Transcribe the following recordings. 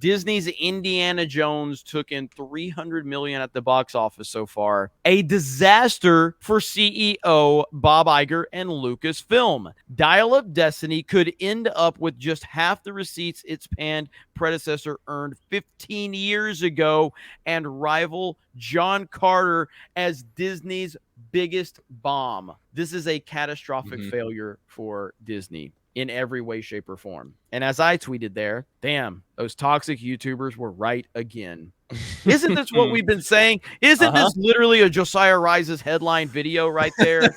Disney's Indiana Jones took in $300 million at the box office so far. A disaster for CEO Bob Iger and Lucasfilm. Dial of Destiny could end up with just half the receipts its panned predecessor earned 15 years ago and rival John Carter as Disney's biggest bomb. This is a catastrophic failure for Disney in every way, shape, or form. And as I tweeted there, damn, those toxic YouTubers were right again. Isn't this what we've been saying? Isn't this literally a Josiah Rice's headline video right there?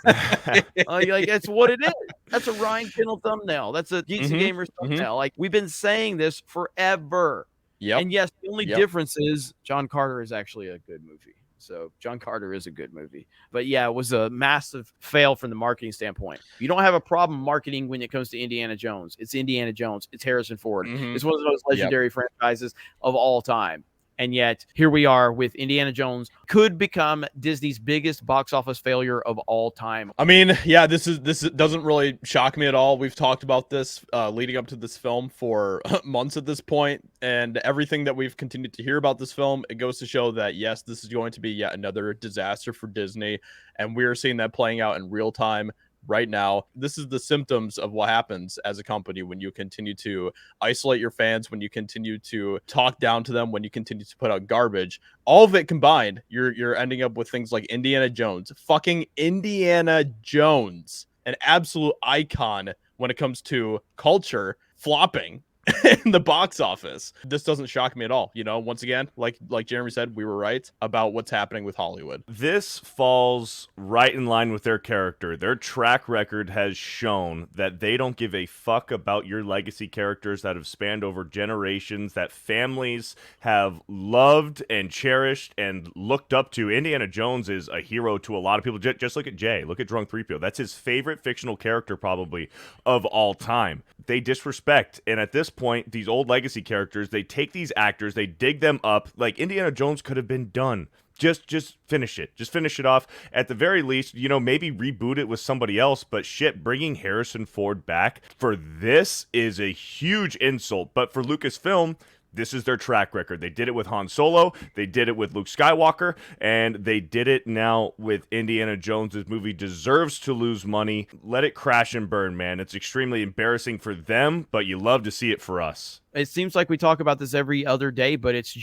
Like that's what it is. That's a Ryan Kendall thumbnail. That's a Geeks and Gamers thumbnail. Like we've been saying this forever. Yep. And yes, the only difference is John Carter is actually a good movie. So John Carter is a good movie. But yeah, it was a massive fail from the marketing standpoint. You don't have a problem marketing when it comes to Indiana Jones. It's Indiana Jones. It's Harrison Ford. It's one of the most legendary franchises of all time. And yet, here we are with Indiana Jones, could become Disney's biggest box office failure of all time. I mean, yeah, this doesn't really shock me at all. We've talked about this leading up to this film for months at this point, and everything that we've continued to hear about this film, it goes to show that, yes, this is going to be yet another disaster for Disney, and we are seeing that playing out in real time. Right now, this is the symptoms of what happens as a company when you continue to isolate your fans, when you continue to talk down to them, when you continue to put out garbage. All of it combined, you're ending up with things like Indiana Jones. Fucking Indiana Jones, an absolute icon when it comes to culture, flopping in the box office. This doesn't shock me at all. You know, once again, like Jeremy said, we were right about what's happening with Hollywood. This falls right in line with their character. Their track record has shown that they don't give a fuck about your legacy characters that have spanned over generations, that families have loved and cherished and looked up to. Indiana Jones is a hero to a lot of people. Just look at Jay. Look at Drunk 3PO. That's his favorite fictional character probably of all time. They disrespect, and at this point, these old legacy characters, they take these actors, they dig them up. Like, Indiana Jones could have been done. Just finish it. Just finish it off. At the very least, you know, maybe reboot it with somebody else. But shit, bringing Harrison Ford back for this is a huge insult. But for Lucasfilm, this is their track record. They did it with Han Solo, they did it with Luke Skywalker, and they did it now with Indiana Jones. This movie deserves to lose money. Let it crash and burn, man. It's extremely embarrassing for them, but you love to see it for us. It seems like we talk about this every other day, but it's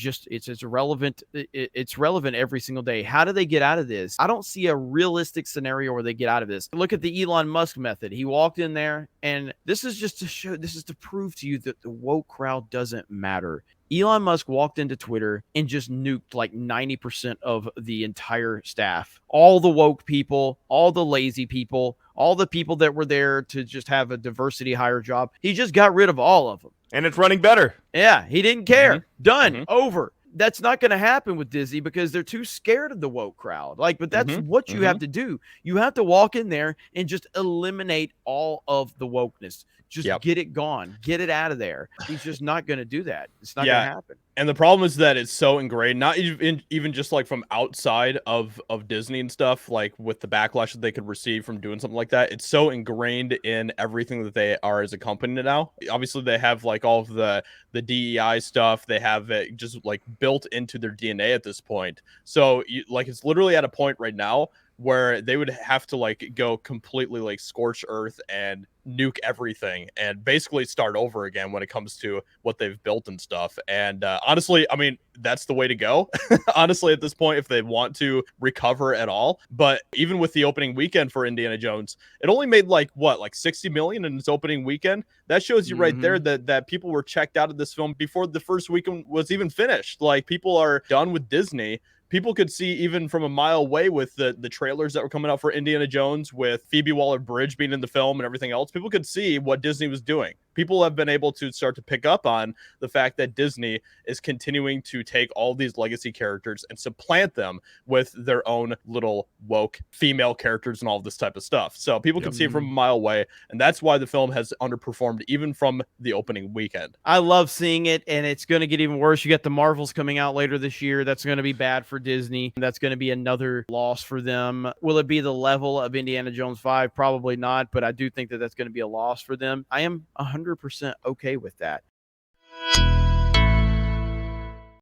relevant. It's relevant every single day. How do they get out of this? I don't see a realistic scenario where they get out of this. Look at the Elon Musk method. He walked in there, and this is just to show, this is to prove to you that the woke crowd doesn't matter. Elon Musk walked into Twitter and just nuked like 90% of the entire staff. All the woke people, all the lazy people, all the people that were there to just have a diversity hire job. He just got rid of all of them. And it's running better. Yeah, he didn't care. Done. Over. That's not going to happen with Disney because they're too scared of the woke crowd. Like, but that's what you have to do. You have to walk in there and just eliminate all of the wokeness. Just get it gone. Get it out of there. He's just not going to do that. It's not going to happen. And the problem is that it's so ingrained, not even just like from outside of Disney and stuff, like with the backlash that they could receive from doing something like that. It's so ingrained in everything that they are as a company now. Obviously, they have like all of the DEI stuff. They have it just like built into their DNA at this point. So like it's literally at a point right now where they would have to like go completely like scorched earth and nuke everything and basically start over again when it comes to what they've built and stuff. And honestly, I mean, that's the way to go. Honestly, at this point, if they want to recover at all. But even with the opening weekend for Indiana Jones, it only made like 60 million in its opening weekend. That shows you right there that people were checked out of this film before the first weekend was even finished. Like, people are done with Disney. People could see even from a mile away with the trailers that were coming out for Indiana Jones, with Phoebe Waller-Bridge being in the film and everything else. People could see what Disney was doing. People have been able to start to pick up on the fact that Disney is continuing to take all these legacy characters and supplant them with their own little woke female characters and all of this type of stuff. So people can see it from a mile away, and that's why the film has underperformed even from the opening weekend. I love seeing it, and it's going to get even worse. You got the Marvels coming out later this year. That's going to be bad for Disney. That's going to be another loss for them. Will it be the level of Indiana Jones 5? Probably not, but I do think that that's going to be a loss for them. I am 100% okay with that.